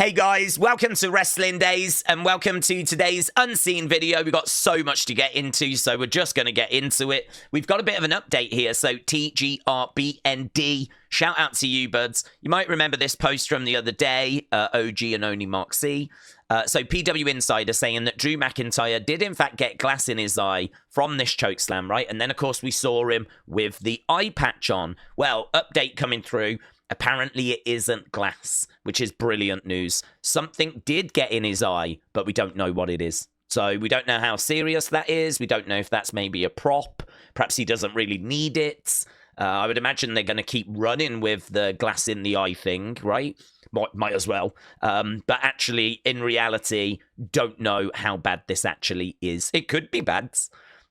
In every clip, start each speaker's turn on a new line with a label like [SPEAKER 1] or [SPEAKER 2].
[SPEAKER 1] Hey guys, welcome to Wrestling Days and welcome to today's unseen video. We've got so much to get into, so we're just going to get into it. We've got a bit of an update here, so TGRBND, shout out to you, buds. You might remember this post from the other day, OG and only Mark C. So PW Insider saying that Drew McIntyre did in fact get glass in his eye from this chokeslam, right? And then of course we saw him with the eye patch on. Well, update coming through. Apparently it isn't glass, which is brilliant news. Something did get in his eye, but we don't know what it is. So we don't know how serious that is. We don't know if that's maybe a prop. Perhaps he doesn't really need it. I would imagine they're going to keep running with the glass in the eye thing, right? Might as well. But actually, in reality, don't know how bad this actually is. It could be bad.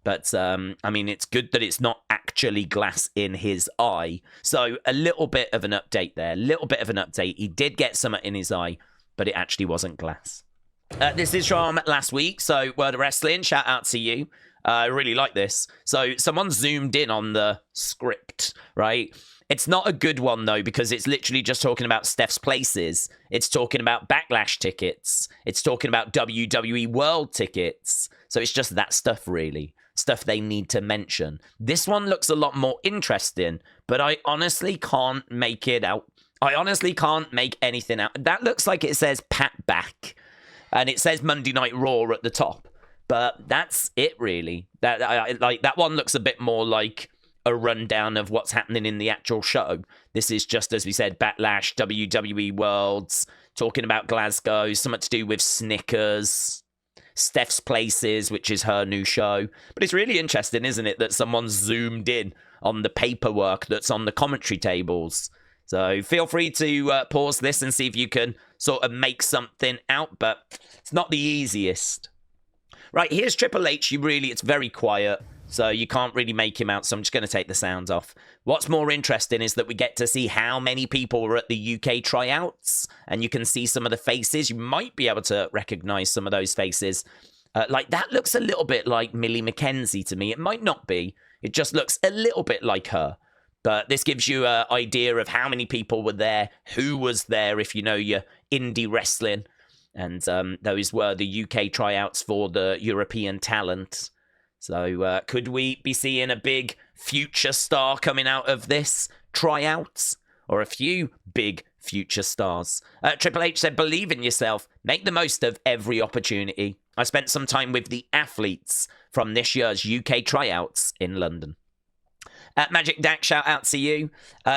[SPEAKER 1] But, I mean, it's good that it's not actually glass in his eye. So, a little bit of an update there. He did get something in his eye, but it actually wasn't glass. This is from last week. So, Word of Wrestling, shout out to you. I really like this. So, someone zoomed in on the script, right? It's not a good one, though, because it's literally just talking about Steph's places. It's talking about Backlash tickets. It's talking about WWE World tickets. So, it's just that stuff, really. Stuff they need to mention. This one looks a lot more interesting, but I honestly can't make it out. I honestly can't make anything out. That looks like it says Pat back, and it says Monday Night Raw at the top, but that's it really. That one looks a bit more like a rundown of what's happening in the actual show. This is just, as we said, Backlash, WWE Worlds, talking about Glasgow, something to do with Snickers. Steph's Places, which is her new show. But it's really interesting, isn't it, that someone zoomed in on the paperwork that's on the commentary tables. So feel free to pause this and see if you can sort of make something out, but it's not the easiest. Right, here's Triple H. It's very quiet, so you can't really make him out, so I'm just going to take the sounds off. What's more interesting is that we get to see how many people were at the UK tryouts, and you can see some of the faces. You might be able to recognize some of those faces. Like, that looks a little bit like Millie McKenzie to me. It might not be. It just looks a little bit like her. But this gives you an idea of how many people were there, who was there, if you know your indie wrestling. And those were the UK tryouts for the European talent. So could we be seeing a big future star coming out of this tryouts? Or a few big future stars? Triple H said, believe in yourself. Make the most of every opportunity. I spent some time with the athletes from this year's UK tryouts in London. Magic Dak, shout out to you.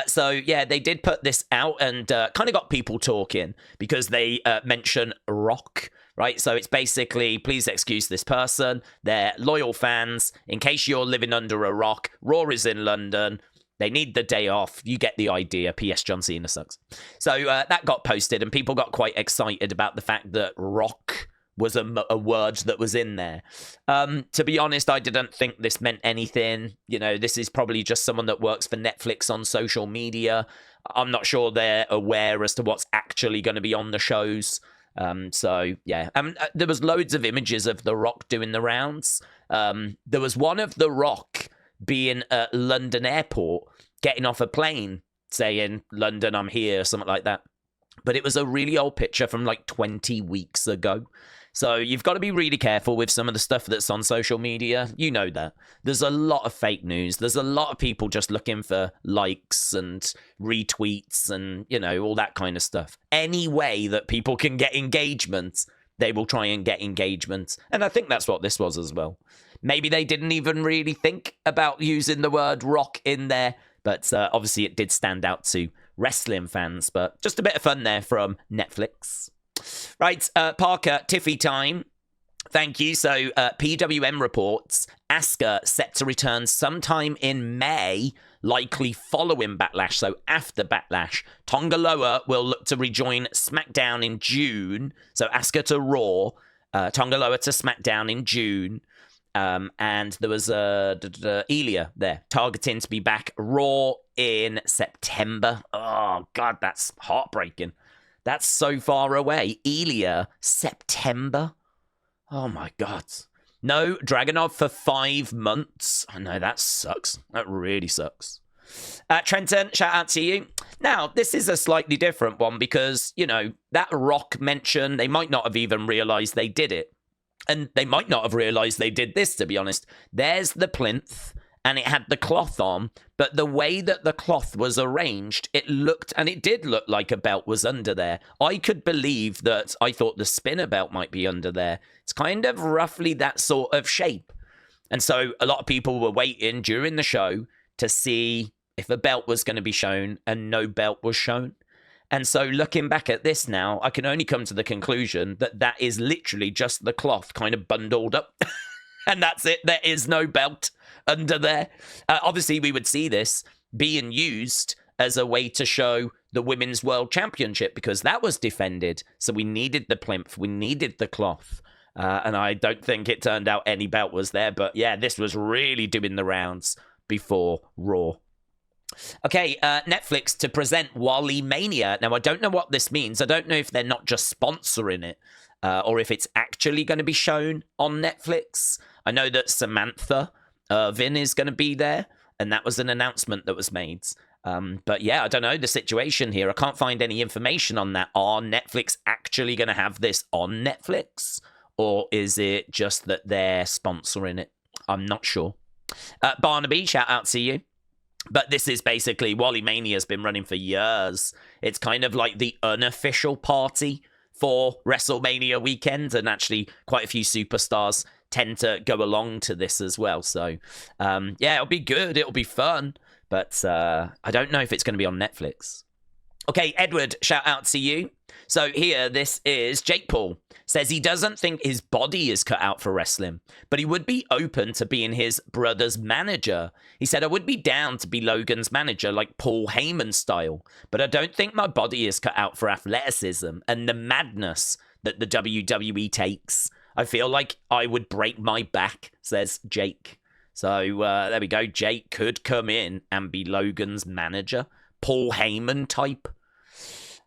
[SPEAKER 1] So, yeah, they did put this out and kind of got people talking because they mention Rock, right? So it's basically, please excuse this person. They're loyal fans. In case you're living under a rock, Raw is in London. They need the day off. You get the idea. P.S. John Cena sucks. So that got posted and people got quite excited about the fact that Rock was a word that was in there. To be honest, I didn't think this meant anything. You know, this is probably just someone that works for Netflix on social media. I'm not sure they're aware as to what's actually going to be on the shows. So, yeah. There was loads of images of The Rock doing the rounds. There was one of The Rock being at London Airport, getting off a plane, saying, London, I'm here, something like that. But it was a really old picture from like 20 weeks ago. So you've got to be really careful with some of the stuff that's on social media. You know that. There's a lot of fake news. There's a lot of people just looking for likes and retweets and, you know, all that kind of stuff. Any way that people can get engagement, they will try and get engagement. And I think that's what this was as well. Maybe they didn't even really think about using the word rock in there. But obviously it did stand out to wrestling fans. But just a bit of fun there from Netflix. Right, Parker, Tiffy time. Thank you. So, PWM reports Asuka set to return sometime in May, likely following Backlash. So, after Backlash, Tonga Loa will look to rejoin SmackDown in June. So, Asuka to Raw, Tonga Loa to SmackDown in June. And there was Ilja there, targeting to be back Raw in September. Oh, God, that's heartbreaking. That's so far away. Ilja, September. Oh, my God. No, Dragunov for 5 months. I know, that sucks. That really sucks. Trenton, shout out to you. Now, this is a slightly different one because, you know, that Rock mention, they might not have even realized they did it. And they might not have realized they did this, to be honest. There's the plinth, and it had the cloth on, but the way that the cloth was arranged, it looked, and it did look like a belt was under there. I could believe that I thought the spinner belt might be under there. It's kind of roughly that sort of shape. And so a lot of people were waiting during the show to see if a belt was going to be shown, and no belt was shown. And so looking back at this now, I can only come to the conclusion that that is literally just the cloth kind of bundled up. And that's it. There is no belt under there. Obviously, we would see this being used as a way to show the Women's World Championship because that was defended. So we needed the plinth. We needed the cloth. And I don't think it turned out any belt was there. But yeah, this was really doing the rounds before Raw. Okay, Netflix to present Wally Mania. Now, I don't know what this means. I don't know if they're not just sponsoring it or if it's actually going to be shown on Netflix. I know that Samantha Irvin is going to be there, and that was an announcement that was made. But yeah, I don't know the situation here. I can't find any information on that. Are Netflix actually going to have this on Netflix, or is it just that they're sponsoring it? I'm not sure. Barnaby, shout out to you. But this is basically, Wally Mania has been running for years. It's kind of like the unofficial party for WrestleMania weekend, and actually quite a few superstars tend to go along to this as well. So, yeah, it'll be good. It'll be fun. But I don't know if it's going to be on Netflix. Okay, Edward, shout out to you. So here, this is Jake Paul. Says he doesn't think his body is cut out for wrestling, but he would be open to being his brother's manager. He said, I would be down to be Logan's manager like Paul Heyman style, but I don't think my body is cut out for athleticism and the madness that the WWE takes. I feel like I would break my back, says Jake. So there we go. Jake could come in and be Logan's manager. Paul Heyman type.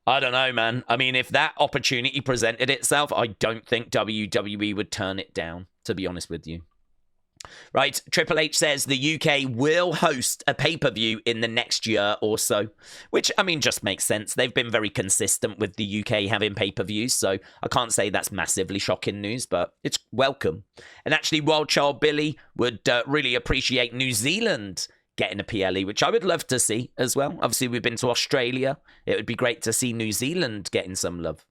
[SPEAKER 1] I don't know, man. I mean, if that opportunity presented itself, I don't think WWE would turn it down, to be honest with you. Right, Triple H says the UK will host a pay-per-view in the next year or so, which, I mean, just makes sense. They've been very consistent with the UK having pay-per-views, so I can't say that's massively shocking news, but it's welcome. And actually, Wild Child Billy would really appreciate New Zealand getting a PLE, which I would love to see as well. Obviously, we've been to Australia. It would be great to see New Zealand getting some love.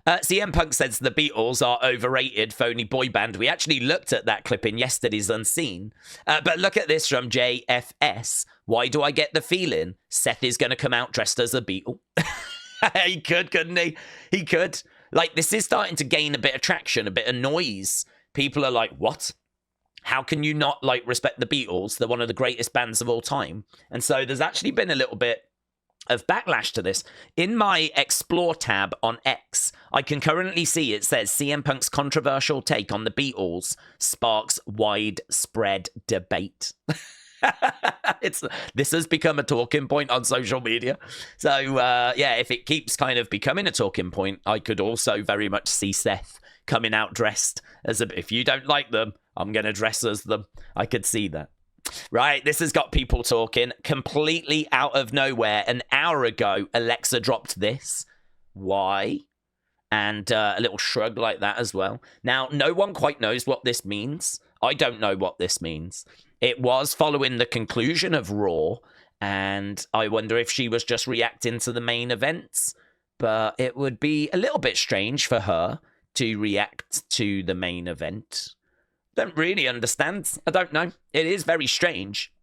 [SPEAKER 1] CM Punk says the Beatles are overrated phony boy band. We actually looked at that clip in yesterday's Unseen. But look at this from JFS. Why do I get the feeling Seth is going to come out dressed as a Beatle? He could, couldn't he? He could. Like, this is starting to gain a bit of traction, a bit of noise. People are like, what? How can you not, like, respect the Beatles? They're one of the greatest bands of all time. And so there's actually been a little bit of backlash to this. In my Explore tab on X, I can currently see it says CM Punk's controversial take on the Beatles sparks widespread debate. This has become a talking point on social media. So, yeah, if it keeps kind of becoming a talking point, I could also very much see Seth coming out dressed as a... If you don't like them, I'm going to dress as them. I could see that. Right, this has got people talking completely out of nowhere. An hour ago, Alexa dropped this. Why? And a little shrug like that as well. Now, no one quite knows what this means. I don't know what this means. It was following the conclusion of Raw, and I wonder if she was just reacting to the main events. But it would be a little bit strange for her to react to the main event. Don't really understand. I don't know. It is very strange.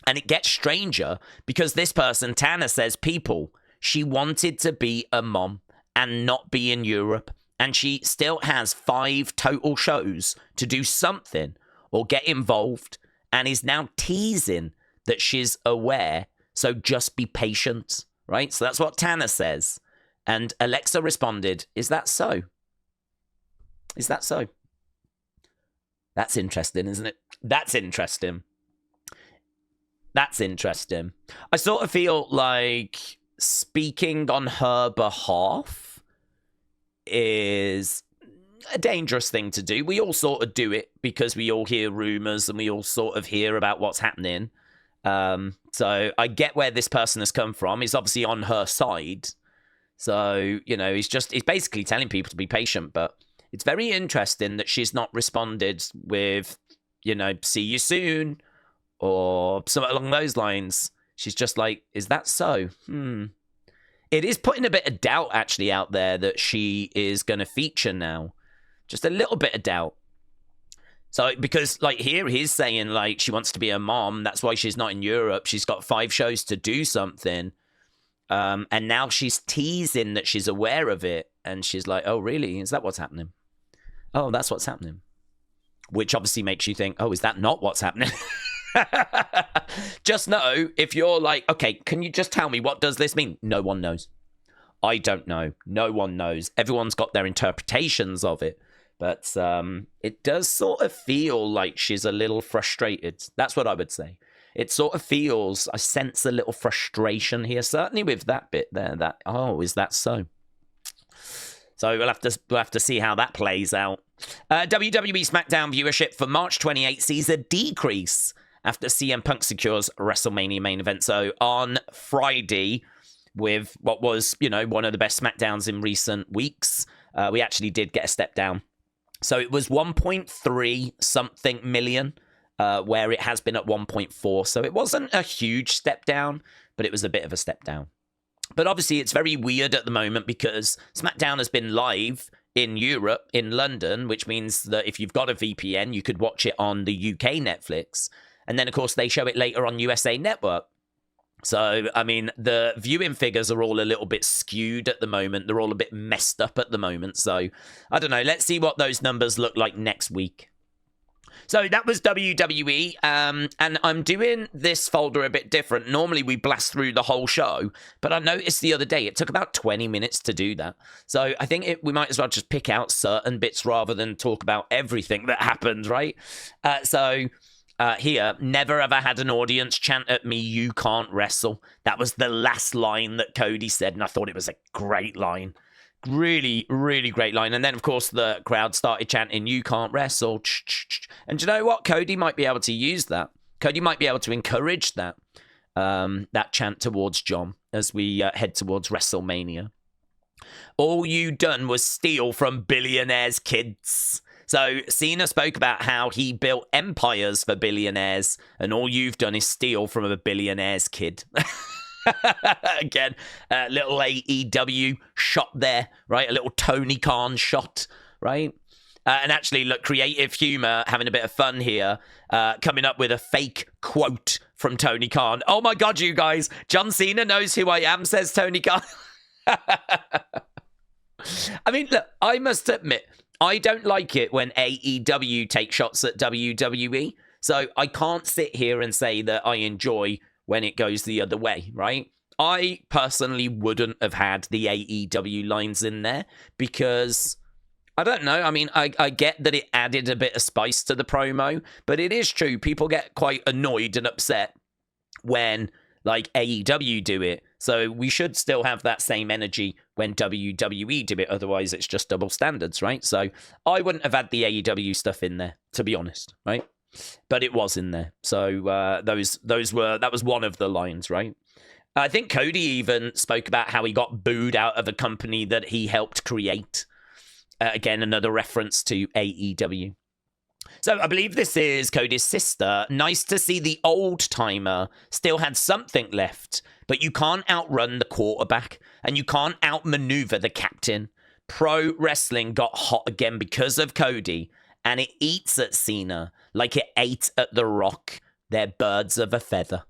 [SPEAKER 1] And it gets stranger because this person, Tana, says, people, she wanted to be a mom and not be in Europe. And she still has 5 total shows to do something or get involved and is now teasing that she's aware. So just be patient, right? So that's what Tana says. And Alexa responded, is that so? Is that so? That's interesting, isn't it? That's interesting. That's interesting. I sort of feel like speaking on her behalf is a dangerous thing to do. We all sort of do it because we all hear rumors and we all sort of hear about what's happening. So I get where this person has come from. He's obviously on her side. So, you know, he's basically telling people to be patient. But it's very interesting that she's not responded with, you know, see you soon or something along those lines. She's just like, is that so? It is putting a bit of doubt actually out there that she is going to feature now. Just a little bit of doubt. So, because, like, here he's saying, like, she wants to be a mom. That's why she's not in Europe. She's got 5 shows to do something. And now she's teasing that she's aware of it. And she's like, oh, really? Is that what's happening? Oh, that's what's happening. Which obviously makes you think, oh, is that not what's happening? Just know, if you're like, okay, can you just tell me, what does this mean? No one knows. I don't know. No one knows. Everyone's got their interpretations of it. But it does sort of feel like she's a little frustrated. That's what I would say. It sort of feels, I sense a little frustration here, certainly with that bit there. That, oh, is that so? So we'll have to see how that plays out. WWE Smackdown viewership for March 28 sees a decrease after CM Punk secures WrestleMania main event. So on Friday, with what was, you know, one of the best Smackdowns in recent weeks, we actually did get a step down. So it was 1.3 something million, where it has been at 1.4. So it wasn't a huge step down, but it was a bit of a step down. But obviously it's very weird at the moment because SmackDown has been live in Europe, in London, which means that if you've got a VPN, you could watch it on the UK Netflix. And then, of course, they show it later on USA Network. So, I mean, the viewing figures are all a little bit skewed at the moment. They're all a bit messed up at the moment. So, I don't know. Let's see what those numbers look like next week. So, that was WWE. And I'm doing this folder a bit different. Normally, we blast through the whole show. But I noticed the other day, it took about 20 minutes to do that. So, I think we might as well just pick out certain bits rather than talk about everything that happened, right? Here, never have I had an audience chant at me, you can't wrestle. That was the last line that Cody said, and I thought it was a great line. Really, really great line. And then, of course, the crowd started chanting, you can't wrestle. And do you know what? Cody might be able to use that. Cody might be able to encourage that chant towards John as we head towards WrestleMania. All you done was steal from billionaires' kids. So Cena spoke about how he built empires for billionaires, and all you've done is steal from a billionaire's kid. Again, a little AEW shot there, right? A little Tony Khan shot, right? And actually, look, creative humor, having a bit of fun here, coming up with a fake quote from Tony Khan. Oh my God, you guys, John Cena knows who I am, says Tony Khan. I mean, look, I must admit, I don't like it when AEW take shots at WWE. So I can't sit here and say that I enjoy when it goes the other way, right? I personally wouldn't have had the AEW lines in there because, I don't know, I mean, I get that it added a bit of spice to the promo, but it is true, people get quite annoyed and upset when, like, AEW do it. So we should still have that same energy when WWE do it. Otherwise, it's just double standards, right? So I wouldn't have had the AEW stuff in there, to be honest, right? But it was in there. So that was one of the lines, right? I think Cody even spoke about how he got booed out of a company that he helped create. Again, another reference to AEW. So I believe this is Cody's sister. Nice to see the old-timer still had something left, but you can't outrun the quarterback, and you can't outmaneuver the captain. Pro wrestling got hot again because of Cody, and it eats at Cena like it ate at The Rock. They're birds of a feather.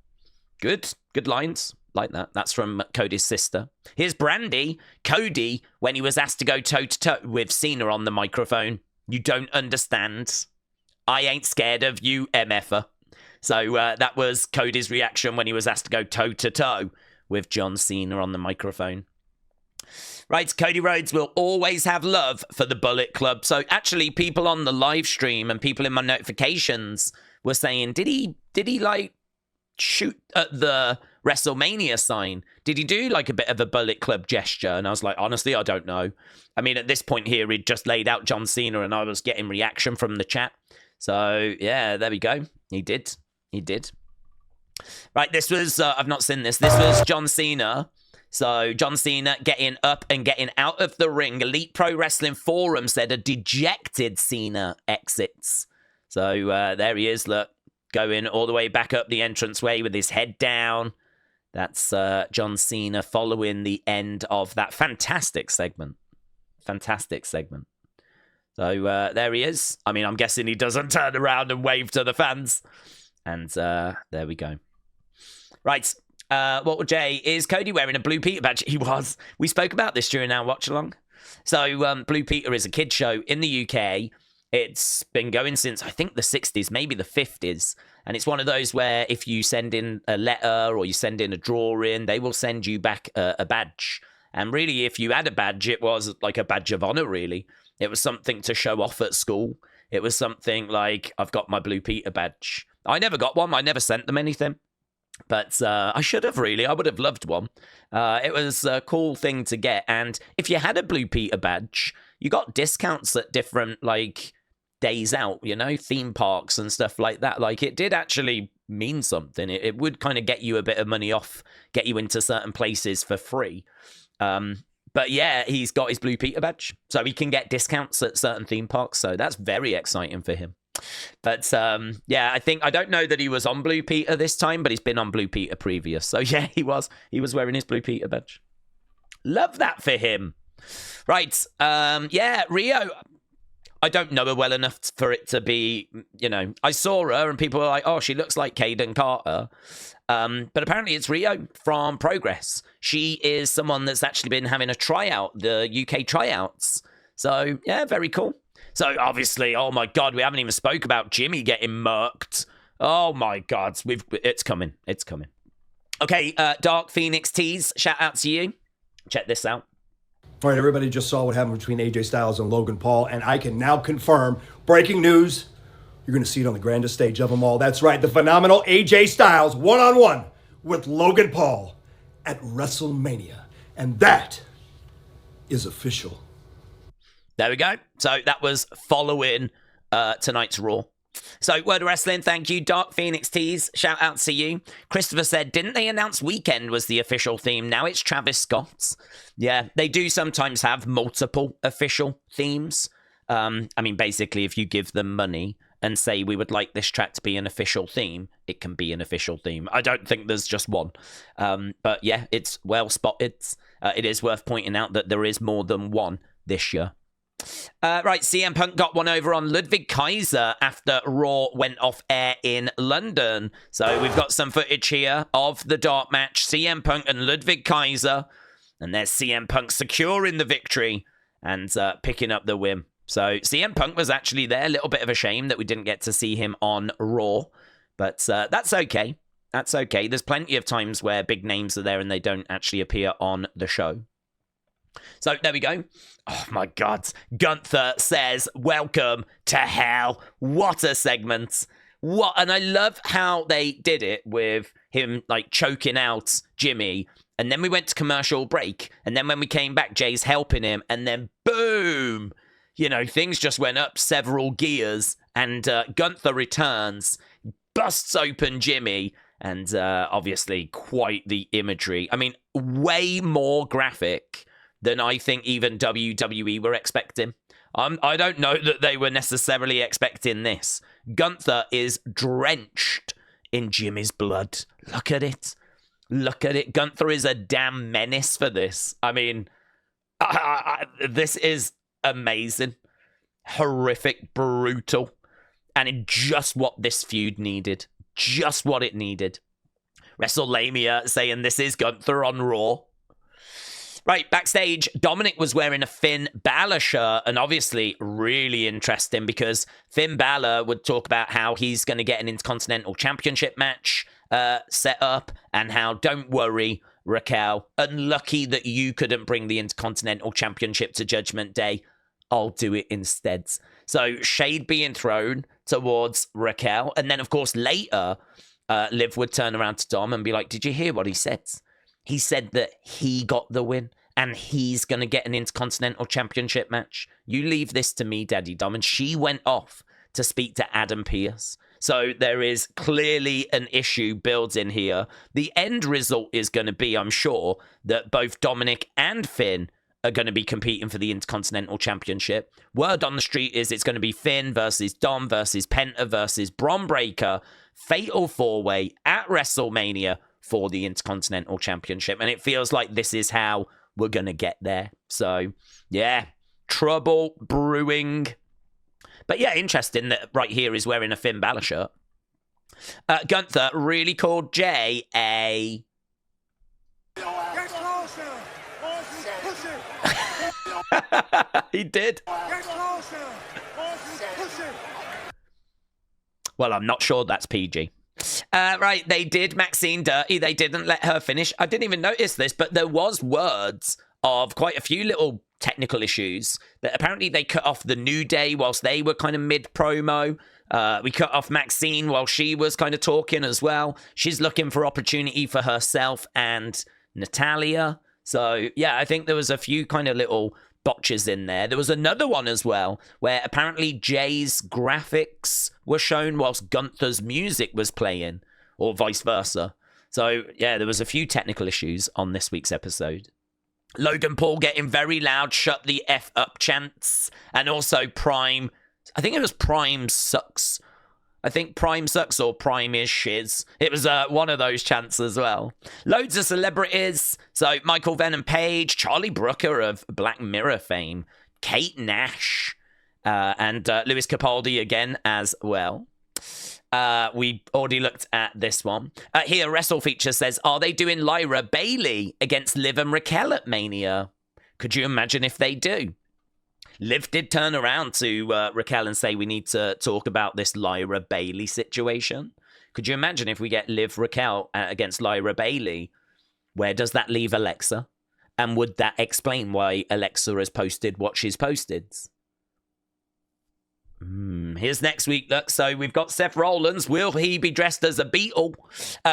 [SPEAKER 1] Good lines. Like that. That's from Cody's sister. Here's Brandi. Cody, when he was asked to go toe-to-toe with Cena on the microphone, you don't understand. I ain't scared of you, MFer. So that was Cody's reaction when he was asked to go toe-to-toe with John Cena on the microphone. Right, Cody Rhodes will always have love for the Bullet Club. So actually, people on the live stream and people in my notifications were saying, did he like shoot at the WrestleMania sign? Did he do like a bit of a Bullet Club gesture? And I was like, honestly, I don't know. I mean, at this point here, he'd just laid out John Cena and I was getting reaction from the chat. So, yeah, there we go. He did. Right, this was, I've not seen this. This was John Cena. So John Cena getting up and getting out of the ring. Elite Pro Wrestling Forum said a dejected Cena exits. So there he is, look, going all the way back up the entranceway with his head down. That's John Cena following the end of that fantastic segment. Fantastic segment. So there he is. I mean, I'm guessing he doesn't turn around and wave to the fans. And there we go. Right. What would Jay? Is Cody wearing a Blue Peter badge? He was. We spoke about this during our watch along. So Blue Peter is a kid show in the UK. It's been going since, I think, the 60s, maybe the 50s. And it's one of those where if you send in a letter or you send in a drawing, they will send you back a badge. And really, if you had a badge, it was like a badge of honor, really. It was something to show off at school. It was something like, I've got my Blue Peter badge. I never got one. I never sent them anything. But I should have, really. I would have loved one. It was a cool thing to get. And if you had a Blue Peter badge, you got discounts at different, like, days out, you know, theme parks and stuff like that. Like, it did actually mean something. It would kind of get you a bit of money off, get you into certain places for free. But yeah, he's got his Blue Peter badge, so he can get discounts at certain theme parks. So that's very exciting for him. But yeah, I don't know that he was on Blue Peter this time, but he's been on Blue Peter previous. So yeah, he was wearing his Blue Peter badge. Love that for him. Right. Yeah, Rio. I don't know her well enough for it to be, you know, I saw her and people were like, oh, she looks like Caden Carter. But apparently it's Rio from Progress. She is someone that's actually been having a tryout, the UK tryouts. So, yeah, very cool. So, obviously, oh my God, we haven't even spoke about Jimmy getting murked. Oh my God, it's coming. It's coming. Okay, Dark Phoenix Tees, shout out to you. Check this out.
[SPEAKER 2] All right, everybody just saw what happened between AJ Styles and Logan Paul, and I can now confirm, breaking news, you're going to see it on the grandest stage of them all. That's right, the phenomenal AJ Styles one-on-one with Logan Paul at WrestleMania. And that is official.
[SPEAKER 1] There we go. So that was following tonight's Raw. So, Word of Wrestling, thank you. Dark Phoenix Tees, shout out to you. Christopher said, didn't they announce Weekend was the official theme? Now it's Travis Scott's. Yeah, they do sometimes have multiple official themes. I mean, basically, if you give them money and say, we would like this track to be an official theme, it can be an official theme. I don't think there's just one. But yeah, it's well spotted. It is worth pointing out that there is more than one this year. Right, CM Punk got one over on Ludwig Kaiser after Raw went off air in London. So we've got some footage here of the dark match, CM Punk and Ludwig Kaiser. And there's CM Punk securing the victory and picking up the win. So CM Punk was actually there. A little bit of a shame that we didn't get to see him on Raw. But that's okay. That's okay. There's plenty of times where big names are there and they don't actually appear on the show. So there we go. Oh my God. Gunther says, welcome to hell. What a segment. What? And I love how they did it with him like choking out Jimmy. And then we went to commercial break. And then when we came back, Jay's helping him. And then boom, you know, things just went up several gears. And Gunther returns, busts open Jimmy. And obviously quite the imagery. I mean, way more graphic than I think even WWE were expecting. I don't know that they were necessarily expecting this. Gunther is drenched in Jimmy's blood. Look at it. Look at it. Gunther is a damn menace for this. I mean, this is amazing. Horrific, brutal. And just what this feud needed. Just what it needed. WrestleMania saying this is Gunther on Raw. Right, backstage, Dominik was wearing a Finn Balor shirt, and obviously really interesting because Finn Balor would talk about how he's going to get an Intercontinental Championship match set up, and how, don't worry, Raquel, unlucky that you couldn't bring the Intercontinental Championship to Judgment Day. I'll do it instead. So, shade being thrown towards Raquel, and then, of course, later, Liv would turn around to Dom and be like, did you hear what he said? He said that he got the win and he's going to get an Intercontinental Championship match. You leave this to me, Daddy Dom. And she went off to speak to Adam Pearce. So there is clearly an issue built in here. The end result is going to be, I'm sure, that both Dominik and Finn are going to be competing for the Intercontinental Championship. Word on the street is it's going to be Finn versus Dom versus Penta versus Bron Breakker, Fatal 4-Way at WrestleMania for the Intercontinental Championship. And it feels like this is how we're going to get there. So, yeah, trouble brewing. But yeah, interesting that right here is wearing a Finn Balor shirt. Gunther really called Jay a... He did. Well, I'm not sure that's PG. Right, they did Maxine dirty. They didn't let her finish. I didn't even notice this, but there was words of quite a few little technical issues that apparently they cut off the New Day whilst they were kind of mid-promo. We cut off Maxine while she was kind of talking as well. She's looking for opportunity for herself and Natalya. So, yeah, I think there was a few kind of little botches in there. There was another one as well where apparently Jay's graphics were shown whilst Gunther's music was playing, or vice versa. So, yeah, there was a few technical issues on this week's episode. Logan Paul getting very loud, shut the F up chants, and also Prime, I think it was Prime sucks. I think Prime sucks or Prime is shiz. It was one of those chants as well. Loads of celebrities. So Michael Venom Page, Charlie Brooker of Black Mirror fame, Kate Nash, and Lewis Capaldi again as well. We already looked at this one. Here, Wrestle Feature says, are they doing Lyra Bailey against Liv and Raquel at Mania? Could you imagine if they do? Liv did turn around to Raquel and say, we need to talk about this Lyra Bailey situation. Could you imagine if we get Liv Raquel against Lyra Bailey? Where does that leave Alexa? And would that explain why Alexa has posted what she's posted? Here's next week. Look, so we've got Seth Rollins. Will he be dressed as a Beatle?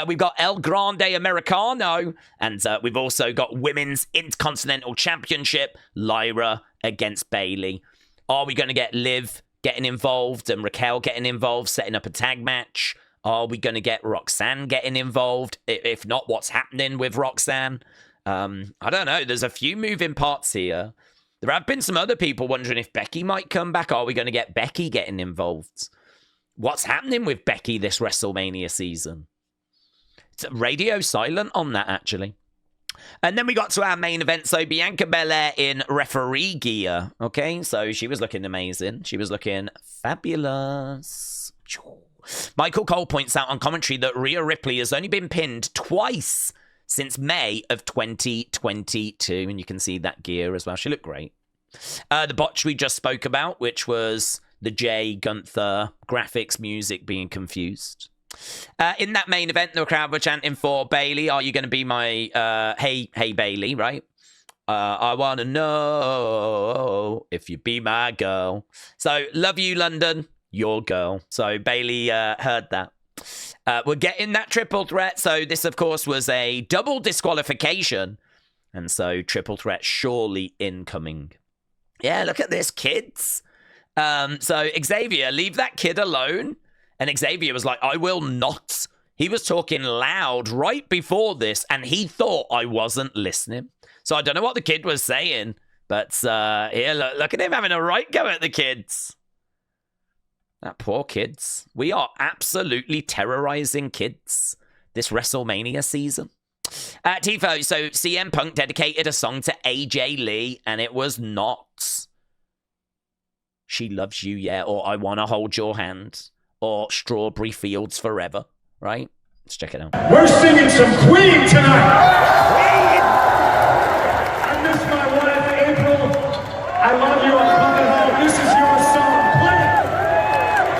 [SPEAKER 1] We've got El Grande Americano. And we've also got Women's Intercontinental Championship. Lyra against Bailey. Are we going to get Liv getting involved and Raquel getting involved, setting up a tag match? Are we going to get Roxanne getting involved? If not, what's happening with Roxanne? I don't know. There's a few moving parts here. There have been some other people wondering if Becky might come back. Are we going to get Becky getting involved? What's happening with Becky this WrestleMania season? It's radio silent on that, actually. And then we got to our main event. So Bianca Belair in referee gear. Okay, so she was looking amazing. She was looking fabulous. Michael Cole points out on commentary that Rhea Ripley has only been pinned twice since May of 2022. And you can see that gear as well. She looked great. The botch we just spoke about, which was the Jay Gunther graphics music being confused. In that main event, the crowd were chanting for Bailey. Are you going to be my hey Bailey, right? I want to know if you be my girl. So, love you, London, your girl. So, Bailey heard that. We're getting that triple threat. So, this, of course, was a double disqualification. And so, triple threat surely incoming. Yeah, look at this, kids. So, Xavier, leave that kid alone. And Xavier was like, I will not. He was talking loud right before this, and he thought I wasn't listening. So I don't know what the kid was saying, but here, look at him having a right go at the kids. That poor kids. We are absolutely terrorizing kids this WrestleMania season. Tifo, so CM Punk dedicated a song to AJ Lee, and it was not She Loves You, yeah, or I Want to Hold Your Hand, or Strawberry Fields Forever, right? Let's check it out.
[SPEAKER 3] We're singing some Queen tonight. I miss my wife, April. I love you. I'm coming home. This is your song. Play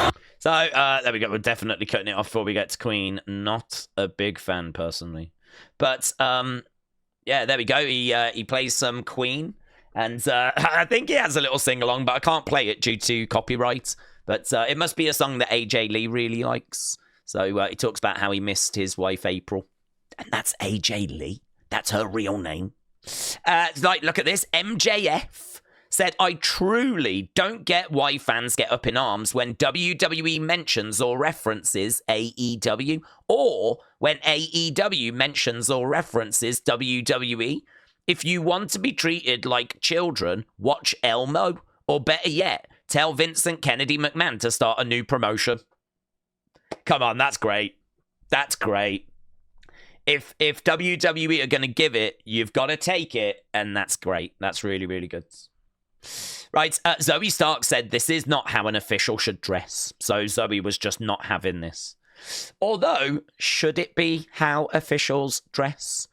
[SPEAKER 3] it.
[SPEAKER 1] So, there we go. We're definitely cutting it off before we get to Queen. Not a big fan, personally. But, yeah, there we go. He plays some Queen. And I think he has a little sing-along, but I can't play it due to copyright. But it must be a song that AJ Lee really likes. So he talks about how he missed his wife, April. And that's AJ Lee. That's her real name. Like, look at this. MJF. said, I truly don't get why fans get up in arms when WWE mentions or references AEW, or when AEW mentions or references WWE. If you want to be treated like children, watch Elmo, or better yet, tell Vincent Kennedy McMahon to start a new promotion. Come on, that's great. That's great. If WWE are going to give it, you've got to take it, and that's great. That's really, really good. Right, Zoey Stark said this is not how an official should dress. So Zoey was just not having this. Although, should it be how officials dress?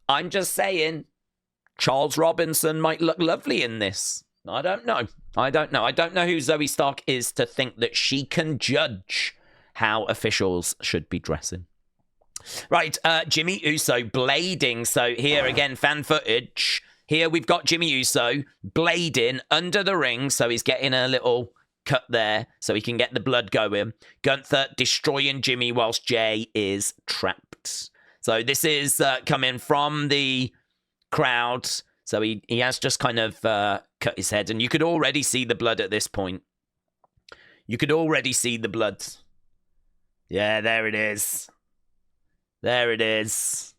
[SPEAKER 1] I'm just saying, Charles Robinson might look lovely in this. I don't know. I don't know who Zoey Stark is to think that she can judge how officials should be dressing. Right, Jimmy Uso blading. So here again, fan footage. Here we've got Jimmy Uso blading under the ring. So he's getting a little cut there so he can get the blood going. Gunther destroying Jimmy whilst Jay is trapped. So this is coming from the crowd. So he has just kind of cut his head. And you could already see the blood at this point. You could already see the blood. Yeah, there it is. There it is.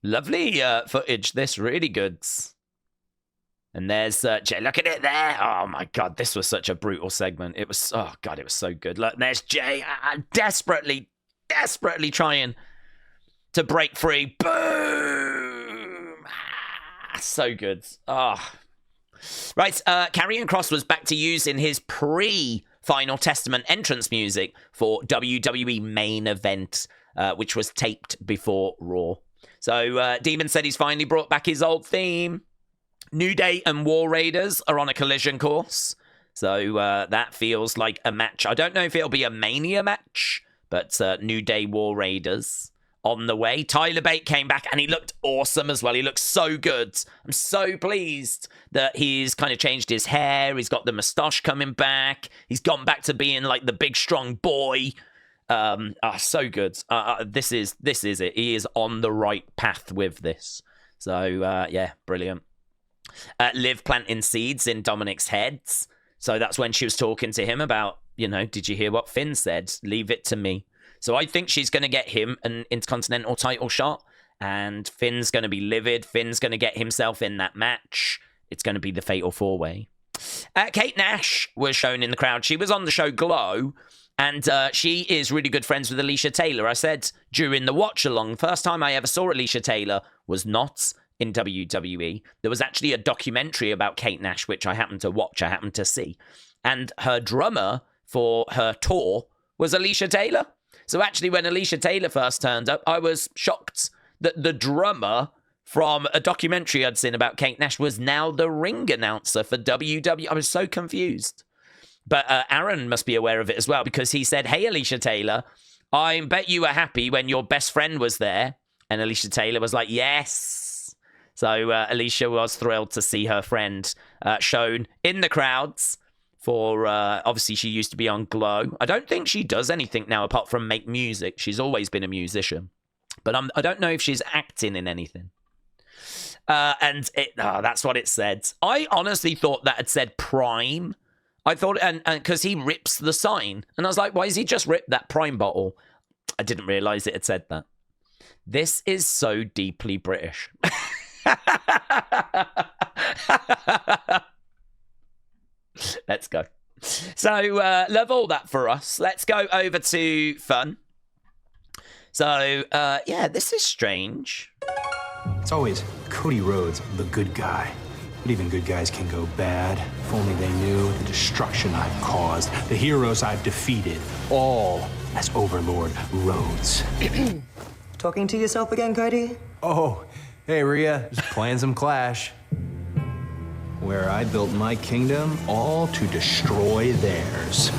[SPEAKER 1] Lovely footage. This really good. And there's Jay. Look at it there. Oh my God, this was such a brutal segment. It was. Oh God, it was so good. Look, there's Jay. Desperately trying to break free. Boom. So good. Oh. Right. Karrion Kross was back to using his pre-Final Testament entrance music for WWE main event, which was taped before Raw. So Demon said he's finally brought back his old theme. New Day and War Raiders are on a collision course. So that feels like a match. I don't know if it'll be a Mania match, but New Day War Raiders on the way. Tyler Bate came back and he looked awesome as well. He looked so good. I'm so pleased that he's kind of changed his hair. He's got the moustache coming back. He's gone back to being like the big strong boy. So good. This is it. He is on the right path with this. So yeah, brilliant. Liv planting seeds in Dominik's heads. So that's when she was talking to him about, did you hear what Finn said? Leave it to me. So I think she's going to get him an Intercontinental title shot, and Finn's going to be livid. Finn's going to get himself in that match. It's going to be the Fatal 4-Way. Kate Nash was shown in the crowd. She was on the show Glow, and she is really good friends with Alicia Taylor. I said during the watch-along, first time I ever saw Alicia Taylor was not in WWE. There was actually a documentary about Kate Nash, which I happened to watch, I happened to see. And her drummer for her tour was Alicia Taylor. So actually, when Alicia Taylor first turned up, I was shocked that the drummer from a documentary I'd seen about Kate Nash was now the ring announcer for WWE. I was so confused. But Aaron must be aware of it as well, because he said, hey, Alicia Taylor, I bet you were happy when your best friend was there. And Alicia Taylor was like, yes. So Alicia was thrilled to see her friend shown in the crowds for, obviously, she used to be on Glow. I don't think she does anything now apart from make music. She's always been a musician. But I don't know if she's acting in anything. And that's what it said. I honestly thought that had said Prime. I thought, and because he rips the sign. And I was like, why has he just ripped that Prime bottle? I didn't realize it had said that. This is so deeply British. Let's go. So, love all that for us. Let's go over to fun. So, yeah, this is strange.
[SPEAKER 4] It's always Cody Rhodes, the good guy. But even good guys can go bad. If only they knew the destruction I've caused, the heroes I've defeated, all as Overlord Rhodes.
[SPEAKER 5] Talking to yourself again, Cody?
[SPEAKER 4] Oh, hey, Rhea, just playing some Clash. Where I built my kingdom, all to destroy theirs.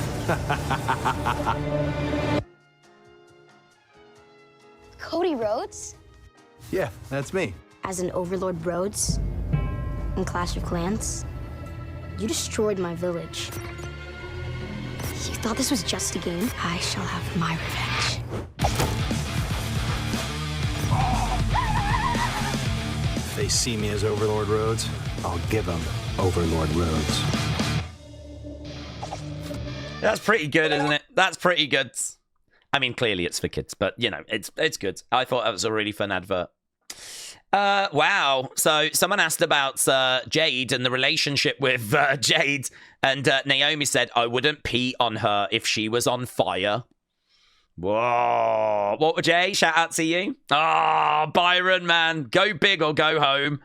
[SPEAKER 6] Cody Rhodes?
[SPEAKER 4] Yeah, that's me.
[SPEAKER 6] As an Overlord Rhodes in Clash of Clans, you destroyed my village. You thought this was just a game? I shall have my revenge.
[SPEAKER 4] If they see me as Overlord Rhodes, I'll give them Overlord Rhodes.
[SPEAKER 1] That's pretty good, isn't it? That's pretty good. I mean, clearly it's for kids, but, you know, it's good. I thought that was a really fun advert. Wow. So someone asked about Jade and the relationship with Jade, and Naomi said, I wouldn't pee on her if she was on fire. Whoa. What, Jay? Shout out to you. Oh, Byron, man. Go big or go home.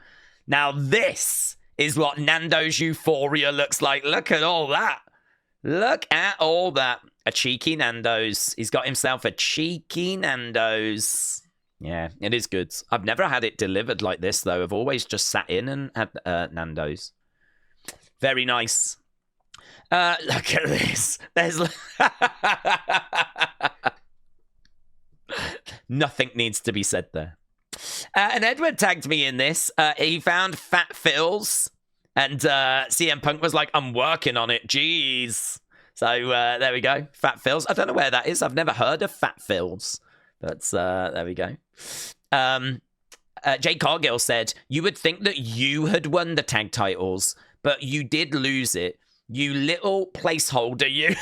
[SPEAKER 1] Now, this is what Nando's Euphoria looks like. Look at all that. Look at all that. A cheeky Nando's. He's got himself a cheeky Nando's. Yeah, it is good. I've never had it delivered like this, though. I've always just sat in and had Nando's. Very nice. Look at this. There's... Nothing needs to be said there. And Edward tagged me in this. He found Fat Phils. And CM Punk was like, I'm working on it. Jeez. So there we go. Fat Phils. I don't know where that is. I've never heard of Fat Phils. But there we go. Jade Cargill said, you would think that you had won the tag titles, but you did lose it. You little placeholder, you.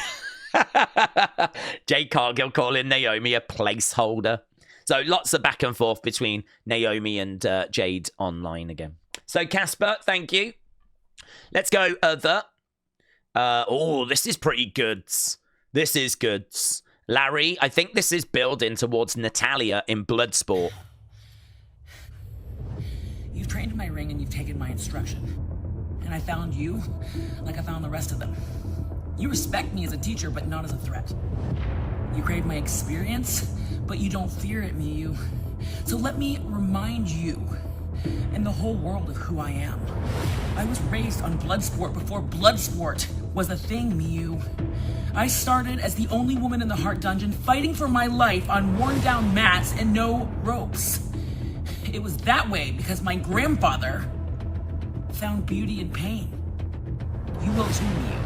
[SPEAKER 1] Jade Cargill calling Naomi a placeholder. So lots of back and forth between Naomi and Jade online again. So Casper, thank you. Let's go other. Oh, this is pretty good. This is good. Larry, I think this is building towards Natalia in Bloodsport.
[SPEAKER 7] You've trained in my ring and you've taken my instruction. And I found you like I found the rest of them. You respect me as a teacher, but not as a threat. You crave my experience, but you don't fear it, Miyu. So let me remind you and the whole world of who I am. I was raised on Bloodsport before Bloodsport was a thing, Miyu. I started as the only woman in the Heart Dungeon fighting for my life on worn-down mats and no ropes. It was that way because my grandfather found beauty in pain. You will too, Miyu.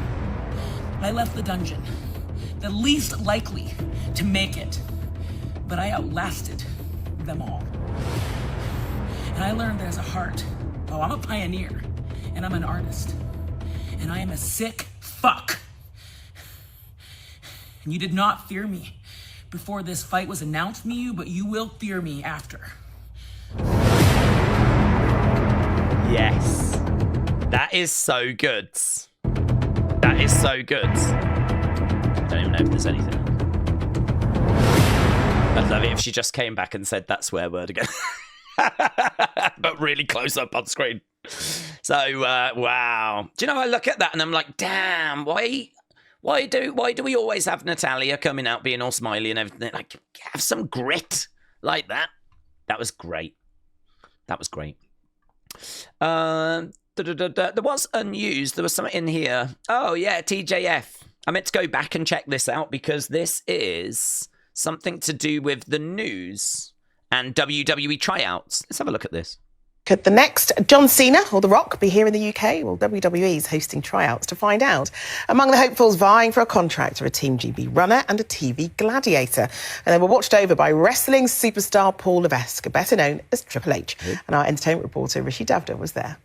[SPEAKER 7] I left the dungeon, the least likely to make it, but I outlasted them all. And I learned there's a heart. Oh, I'm a pioneer, and I'm an artist, and I am a sick fuck. And you did not fear me before this fight was announced, Miyu, but you will fear me after.
[SPEAKER 1] Yes. That is so good. That is so good. I don't even know if there's anything. I'd love it if she just came back and said that swear word again. But really close up on screen. So, wow. Do you know, I look at that and I'm like, damn, why do we always have Natalia coming out being all smiley and everything? Like, have some grit like that. That was great. That was great. There was unused. There was something in here. Oh, yeah, TJF. I meant to go back and check this out because this is something to do with the news and WWE Tryouts. Let's have a look at this.
[SPEAKER 8] Could the next John Cena or The Rock be here in the UK? Well, WWE is hosting tryouts to find out. Among the hopefuls vying for a contract are a Team GB runner and a TV gladiator. And they were watched over by wrestling superstar Paul Levesque, better known as Triple H. And our entertainment reporter, Rishi Davda, was there.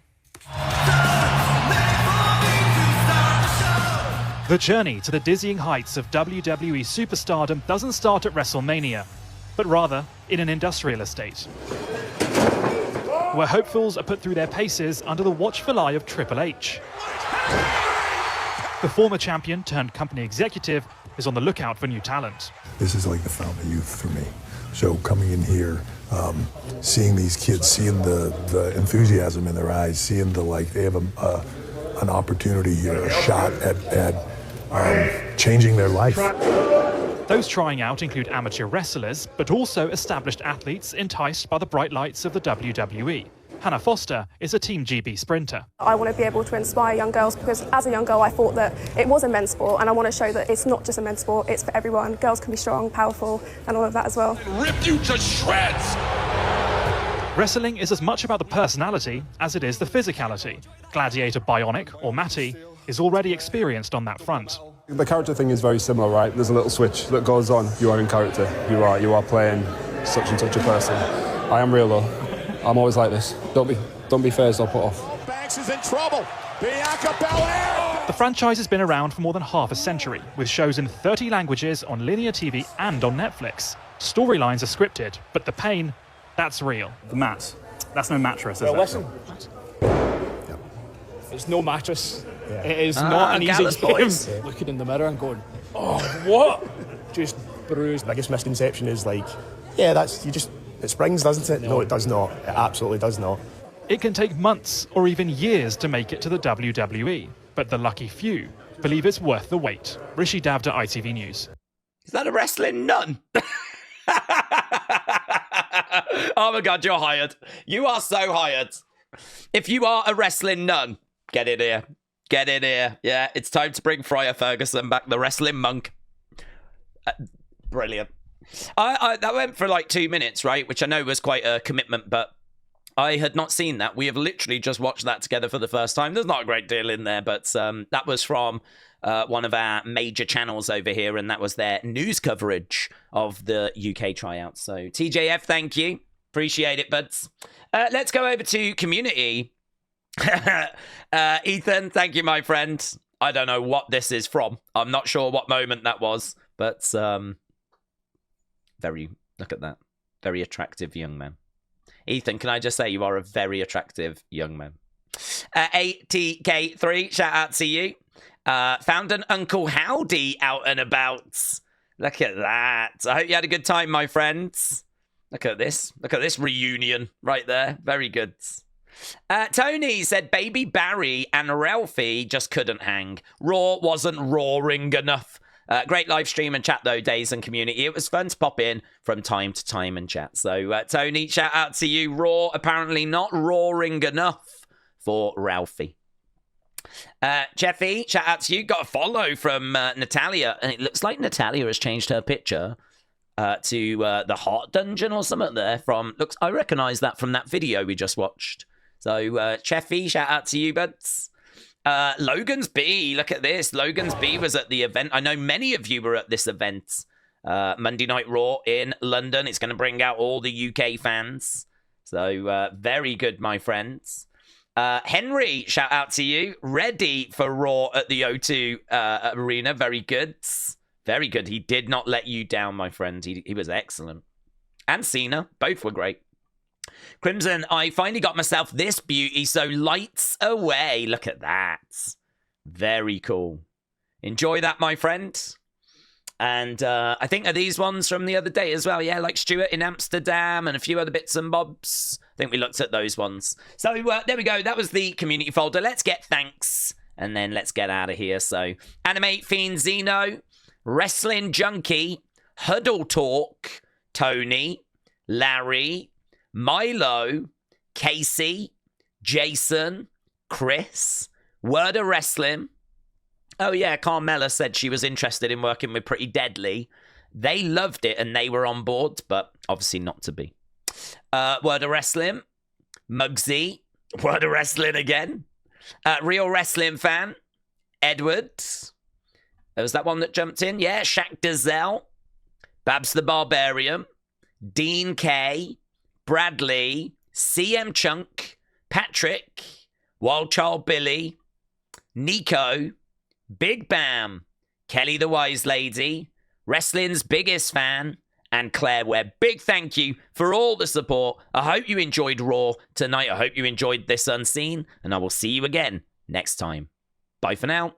[SPEAKER 9] The journey to the dizzying heights of WWE superstardom doesn't start at WrestleMania, but rather in an industrial estate, where hopefuls are put through their paces under the watchful eye of Triple H. The former champion turned company executive is on the lookout for new talent.
[SPEAKER 10] This is like the fountain of youth for me. So coming in here, seeing these kids, seeing the enthusiasm in their eyes, seeing they have an opportunity here, a shot at changing their life.
[SPEAKER 9] Those trying out include amateur wrestlers, but also established athletes enticed by the bright lights of the WWE. Hannah Foster is a Team GB sprinter.
[SPEAKER 11] I want to be able to inspire young girls because as a young girl I thought that it was a men's sport, and I want to show that it's not just a men's sport, it's for everyone. Girls can be strong, powerful and all of that as well.
[SPEAKER 3] Rip you to shreds!
[SPEAKER 9] Wrestling is as much about the personality as it is the physicality. Gladiator Bionic, or Matty, is already experienced on that front.
[SPEAKER 12] The character thing is very similar, right? There's a little switch that goes on. You are in character. You are playing such and such a person. I am real though. I'm always like this. Don't be phased or put off.
[SPEAKER 3] Banks is in trouble.
[SPEAKER 4] Bianca Belair!
[SPEAKER 9] The franchise has been around for more than half a century, with shows in 30 languages on linear TV and on Netflix. Storylines are scripted, but the pain, that's real.
[SPEAKER 13] The mat. That's no mattress, is it?
[SPEAKER 14] Listen. It's no mattress. Yeah. It is not an easy game. Looking in the mirror and going, oh, what? Just bruised.
[SPEAKER 15] Biggest misconception is like, yeah, that's, it springs, doesn't it? No, it does not. It absolutely does not.
[SPEAKER 9] It can take months or even years to make it to the WWE, but the lucky few believe it's worth the wait. Rishi Davda, ITV News.
[SPEAKER 1] Is that a wrestling nun? Oh my God, you're hired. You are so hired. If you are a wrestling nun, get in here. Get in here. Yeah, it's time to bring Friar Ferguson back, the wrestling monk. Brilliant. That went for like 2 minutes, right? Which I know was quite a commitment, but I had not seen that. We have literally just watched that together for the first time. There's not a great deal in there, but that was from one of our major channels over here, and that was their news coverage of the UK tryouts. So TJF, thank you. Appreciate it, buds. Let's go over to community. Ethan, thank you, my friend. I don't know what this is from. I'm not sure what moment that was, but look at that. Very attractive young man. Ethan, can I just say you are a very attractive young man. ATK3, shout out to you. Found an Uncle Howdy out and about. Look at that. I hope you had a good time, my friends. Look at this. Look at this reunion right there. Very good. Tony said Baby Barry and Ralphie just couldn't hang. Raw wasn't roaring enough. Great live stream and chat though, Days and community. It was fun to pop in from time to time and chat. So Tony, shout out to you. Raw apparently not roaring enough for Ralphie. Jeffy, shout out to you. Got a follow from Natalia, and it looks like Natalia has changed her picture to the Heart Dungeon or something there. I recognise that from that video we just watched. So Jeffy, shout out to you, buds. Logan's B, look at this. Logan's B was at the event. I know many of you were at this event. Monday Night Raw in London. It's going to bring out all the UK fans. So very good, my friends. Henry, shout out to you. Ready for Raw at the O2 Arena. Very good. Very good. He did not let you down, my friend. He was excellent. And Cena. Both were great. Crimson, I finally got myself this beauty, so lights away. Look at that. Very cool. Enjoy that, my friend. And I think are these ones from the other day as well. Yeah, like Stuart in Amsterdam and a few other bits and bobs. I think we looked at those ones. So there we go. That was the community folder. Let's get thanks. And then let's get out of here. So Animate Fiend Zeno, Wrestling Junkie, Huddle Talk, Tony, Larry, Milo, Casey, Jason, Chris, Word of Wrestling. Oh yeah, Carmella said she was interested in working with Pretty Deadly. They loved it and they were on board, but obviously not to be. Word of Wrestling, Muggsy, Word of Wrestling again. Real Wrestling Fan, Edward. Was that one that jumped in? Yeah, Shaq Dazelle, Babs the Barbarian, Dean K, Bradley, CM Chunk, Patrick, Wild Child Billy, Nico, Big Bam, Kelly the Wise Lady, Wrestling's Biggest Fan, and Claire Webb. Big thank you for all the support. I hope you enjoyed Raw tonight. I hope you enjoyed this Unseen, and I will see you again next time. Bye for now.